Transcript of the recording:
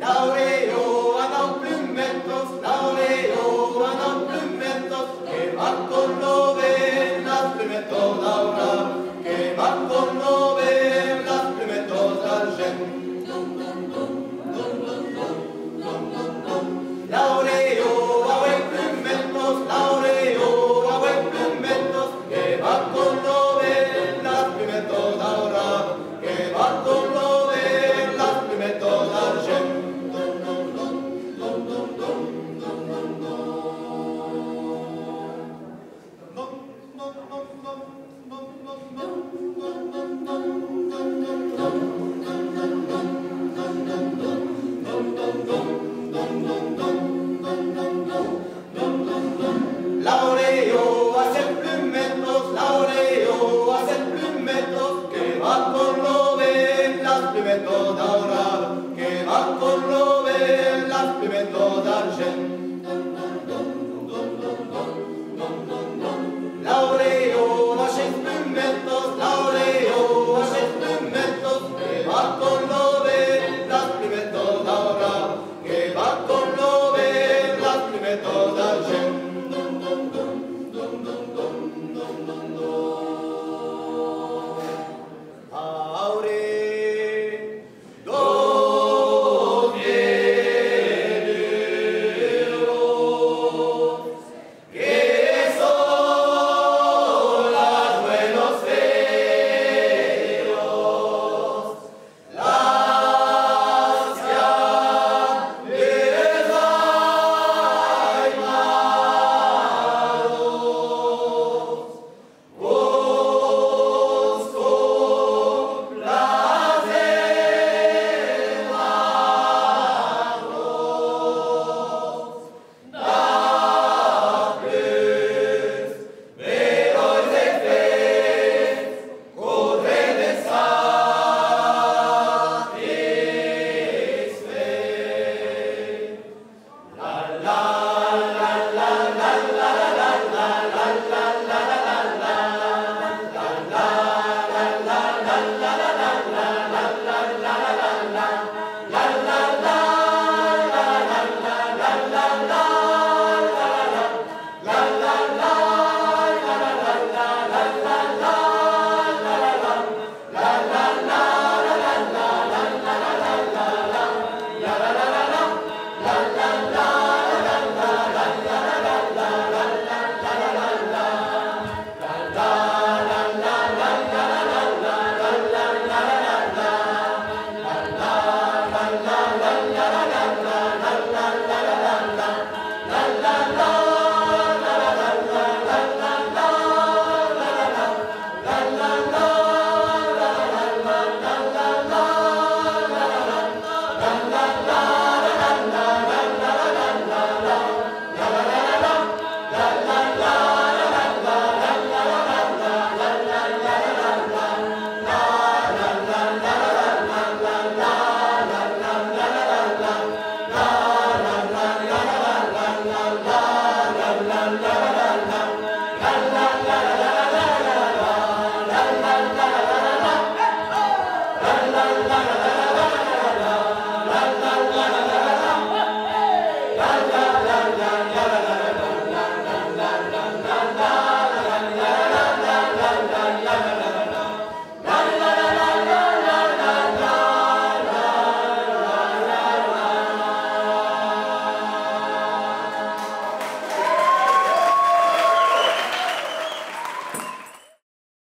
Laureo a los plumentos, laureo a los plumentos, que van con novelas, plumentos daurar, que van con novelas, plumentos d'argent. Laureo a buen plumentos, laureo a buen plumentos, que van con novelas, plumentos daurar, que van con novelas, plumentos d'argent. Laureo hacen plumentos, laureo hacen plumentos, que van con novelas, plumentos daurar, que van con novelas, plumentos d'argent.